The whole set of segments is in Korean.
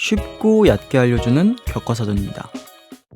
쉽고 얕게 알려주는 교과서전입니다.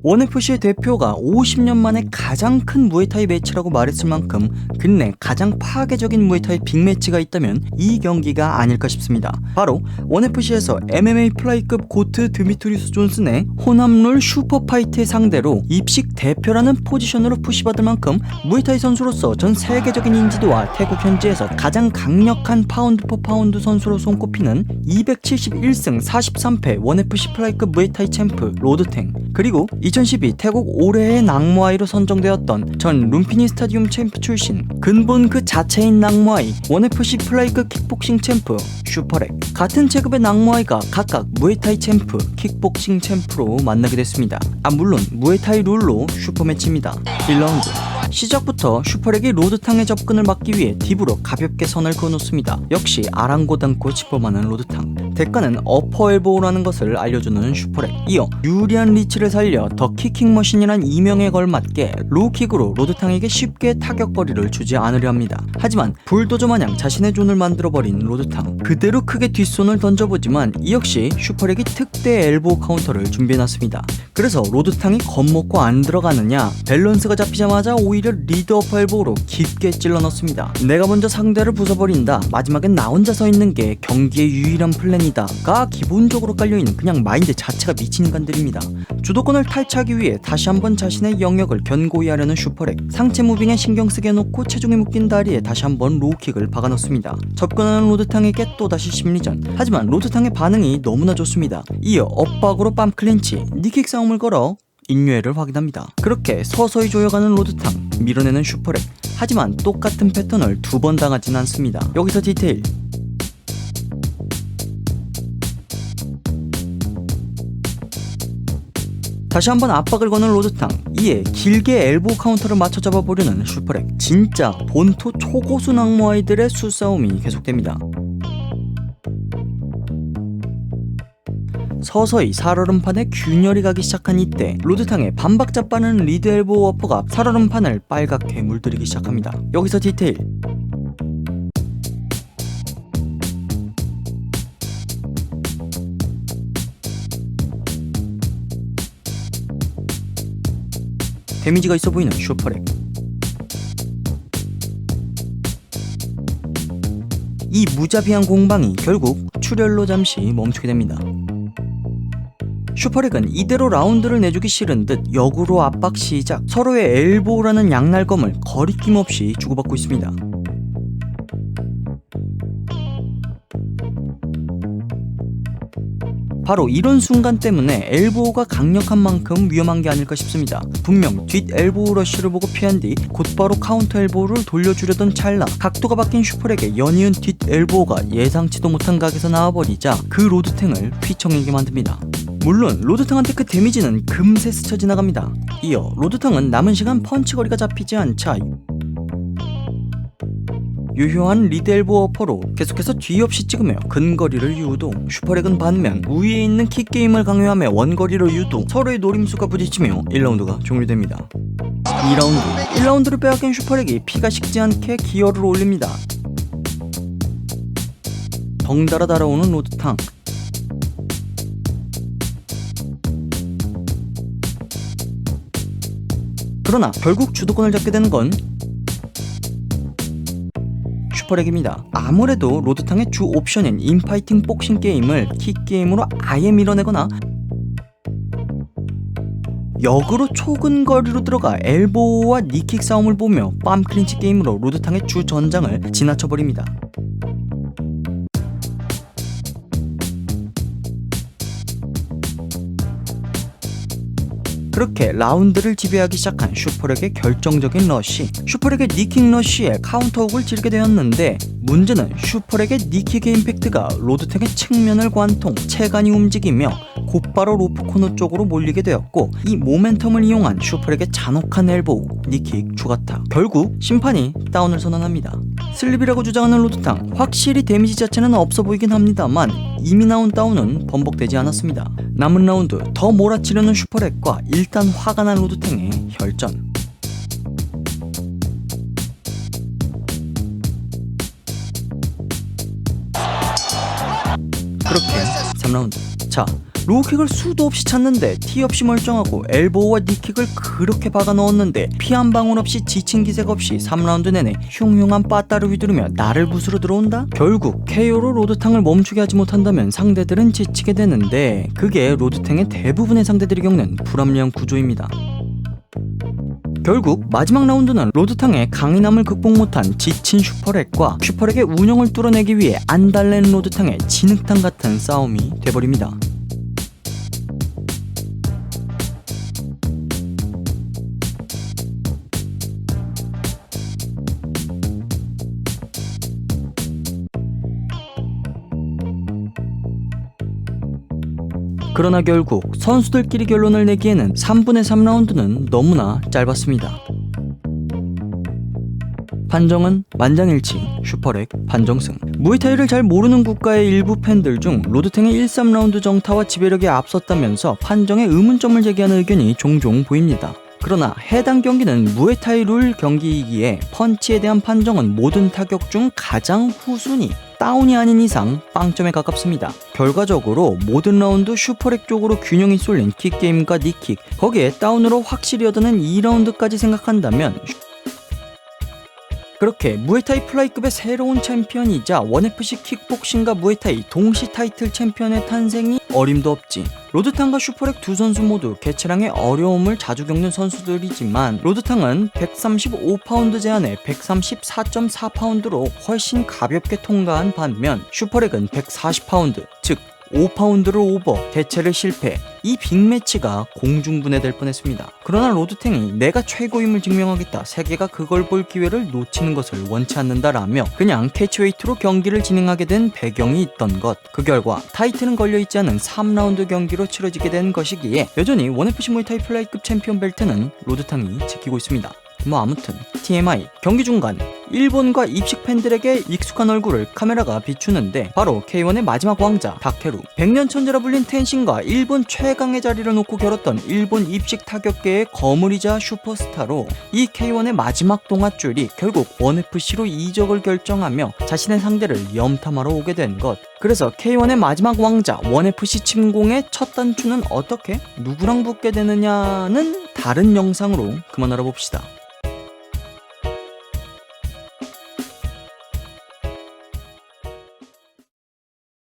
원FC의 대표가 50년 만에 가장 큰 무에타이 매치라고 말했을 만큼 근래 가장 파괴적인 무에타이 빅매치가 있다면 이 경기가 아닐까 싶습니다. 바로 원FC에서 MMA 플라이급 고트 드미트리우스 존슨의 호남룰 슈퍼파이트의 상대로 입식 대표라는 포지션으로 푸시받을 만큼 무에타이 선수로서 전 세계적인 인지도와 태국 현지에서 가장 강력한 파운드 포 파운드 선수로 손꼽히는 271승 43패 원FC 플라이급 무에타이 챔프 로드탱, 그리고 2012 태국 올해의 낙무아이로 선정되었던 전 룸피니 스타디움 챔프 출신 근본 그 자체인 낙무아이 원FC 플라이급 킥복싱 챔프 슈퍼렉, 같은 체급의 낙무아이가 각각 무에타이 챔프, 킥복싱 챔프로 만나게 됐습니다. 물론 무에타이 룰로 슈퍼매치입니다. 1라운드 시작부터 슈퍼렉이 로드탕의 접근을 막기 위해 딥으로 가볍게 선을 그어놓습니다. 역시 아랑곳않고 짚어마는 로드탕, 대가는 어퍼 엘보우라는 것을 알려주는 슈퍼렉. 이어 유리한 리치를 살려 더 키킹머신이란 이명에 걸맞게 로우킥으로 로드탕에게 쉽게 타격거리를 주지 않으려 합니다. 하지만 불도저 마냥 자신의 존을 만들어버린 로드탕, 그대로 크게 뒷손을 던져보지만 이 역시 슈퍼렉이 특대 엘보우 카운터를 준비해놨습니다. 그래서 로드탕이 겁먹고 안 들어가느냐, 밸런스가 잡히자마자 오히려 리드 어퍼 엘보우로 깊게 찔러 넣습니다. 내가 먼저 상대를 부숴버린다, 마지막엔 나 혼자 서 있는 게 경기의 유일한 플랜이다 가 기본적으로 깔려있는 그냥 마인드 자체가 미친 인간들입니다. 주도권을 탈취하기 위해 다시 한번 자신의 영역을 견고히 하려는 슈퍼렉, 상체 무빙에 신경 쓰게 해놓고 체중이 묶인 다리에 다시 한번 로우킥을 박아넣습니다. 접근하는 로드탕에게 또다시 심리전, 하지만 로드탕의 반응이 너무나 좋습니다. 이어 엇박으로 빰 클린치, 니킥 싸움을 걸어 인류애를 확인합니다. 그렇게 서서히 조여가는 로드탕, 밀어내는 슈퍼렉, 하지만 똑같은 패턴을 두 번 당하진 않습니다. 여기서 디테일. 다시 한번 압박을 거는 로드탕, 이에 길게 엘보 카운터를 맞춰 잡아보려는 슈퍼렉. 진짜 본토 초고수 낙무아이들의 수싸움이 계속됩니다. 서서히 살얼음판에 균열이 가기 시작한 이때 로드탕의 반박자 빠는 리드 엘보 워퍼가 살얼음판을 빨갛게 물들이기 시작합니다. 여기서 디테일. 데미지가 있어 보이는 슈퍼렉. 이 무자비한 공방이 결국 출혈로 잠시 멈추게 됩니다. 슈퍼렉은 이대로 라운드를 내주기 싫은 듯 역으로 압박 시작, 서로의 엘보우라는 양날검을 거리낌 없이 주고받고 있습니다. 바로 이런 순간 때문에 엘보우가 강력한 만큼 위험한 게 아닐까 싶습니다. 분명 뒷 엘보우 러쉬를 보고 피한 뒤 곧바로 카운터 엘보우를 돌려주려던 찰나 각도가 바뀐 슈퍼렉의 연이은 뒷 엘보우가 예상치도 못한 각에서 나와버리자 그 로드탱을 휘청이게 만듭니다. 물론 로드탕한테 그 데미지는 금세 스쳐 지나갑니다. 이어 로드탕은 남은 시간 펀치거리가 잡히지 않자 유효한 리드 엘보 어퍼로 계속해서 뒤 없이 찍으며 근거리를 유도, 슈퍼렉은 반면 우위에 있는 킥게임을 강요하며 원거리를 유도, 서로의 노림수가 부딪히며 1라운드가 종료됩니다. 2라운드 1라운드를 빼앗긴 슈퍼렉이 피가 식지 않게 기어를 올립니다. 덩달아 달아오는 로드탕, 그러나 결국 주도권을 잡게 되는 건 슈퍼렉입니다. 아무래도 로드탕의 주 옵션인 인파이팅 복싱 게임을 킥게임으로 아예 밀어내거나 역으로 초근거리로 들어가 엘보우와 니킥 싸움을 보며 빰 클린치 게임으로 로드탕의 주 전장을 지나쳐버립니다. 그렇게 라운드를 지배하기 시작한 슈퍼렉의 결정적인 러쉬, 슈퍼렉의 니킥 러쉬에 카운터훅을 지르게 되었는데 문제는 슈퍼렉의 니킥의 임팩트가 로드탱의 측면을 관통, 체간이 움직이며 곧바로 로프 코너 쪽으로 몰리게 되었고, 이 모멘텀을 이용한 슈퍼렉의 잔혹한 엘보우, 니킥, 추가타, 결국 심판이 다운을 선언합니다. 슬립이라고 주장하는 로드탕, 확실히 데미지 자체는 없어 보이긴 합니다만 이미 나온 다운은 번복되지 않았습니다. 남은 라운드 더 몰아치려는 슈퍼렉과 일단 화가 난 로드탱의 혈전. 그렇게 3라운드. 자, 로우킥을 수도 없이 찾는데 티 없이 멀쩡하고 엘보우와 니킥을 그렇게 박아 넣었는데 피 한 방울 없이 지친 기색 없이 3라운드 내내 흉흉한 빠따를 휘두르며 나를 부수러 들어온다? 결국 KO로 로드탕을 멈추게 하지 못한다면 상대들은 지치게 되는데 그게 로드탕의 대부분의 상대들이 겪는 불합리한 구조입니다. 결국 마지막 라운드는 로드탕의 강인함을 극복 못한 지친 슈퍼렉과 슈퍼렉의 운영을 뚫어내기 위해 안달낸 로드탕의 진흙탕 같은 싸움이 돼버립니다. 그러나 결국 선수들끼리 결론을 내기에는 3분의 3라운드는 너무나 짧았습니다. 판정은 만장일치, 슈퍼렉 판정승. 무에타이를 잘 모르는 국가의 일부 팬들 중 로드탱의 1, 3라운드 정타와 지배력에 앞섰다면서 판정에 의문점을 제기하는 의견이 종종 보입니다. 그러나 해당 경기는 무에타이 룰 경기이기에 펀치에 대한 판정은 모든 타격 중 가장 후순위, 다운이 아닌 이상 빵점에 가깝습니다. 결과적으로 모든 라운드 슈퍼렉 쪽으로 균형이 쏠린 킥게임과 니킥, 거기에 다운으로 확실히 얻어낸 2라운드까지 생각한다면 그렇게 무에타이 플라이급의 새로운 챔피언이자 원FC 킥복싱과 무에타이 동시 타이틀 챔피언의 탄생이 어림도 없지. 로드탕과 슈퍼렉 두 선수 모두 개체량의 어려움을 자주 겪는 선수들이지만 로드탕은 135파운드 제한에 134.4파운드로 훨씬 가볍게 통과한 반면 슈퍼렉은 140파운드, 즉 5파운드를 오버, 대체를 실패. 이 빅매치가 공중분해될 뻔했습니다. 그러나 로드탱이 내가 최고임을 증명하겠다, 세계가 그걸 볼 기회를 놓치는 것을 원치 않는다라며 그냥 캐치웨이트로 경기를 진행하게 된 배경이 있던 것. 그 결과 타이틀은 걸려있지 않은 3라운드 경기로 치러지게 된 것이기에 여전히 원FC 무에타이 플라이급 챔피언 벨트는 로드탕이 지키고 있습니다. 아무튼 TMI 경기 중간 일본과 입식 팬들에게 익숙한 얼굴을 카메라가 비추는데 바로 K1의 마지막 왕자 다케루, 100년 천재라 불린 텐신과 일본 최강의 자리를 놓고 겨뤘던 일본 입식 타격계의 거물이자 슈퍼스타로 이 K1의 마지막 동아줄이 결국 원FC로 이적을 결정하며 자신의 상대를 염탐하러 오게 된 것. 그래서 K1의 마지막 왕자 원FC 침공의 첫 단추는 어떻게 누구랑 붙게 되느냐는 다른 영상으로 그만 알아봅시다.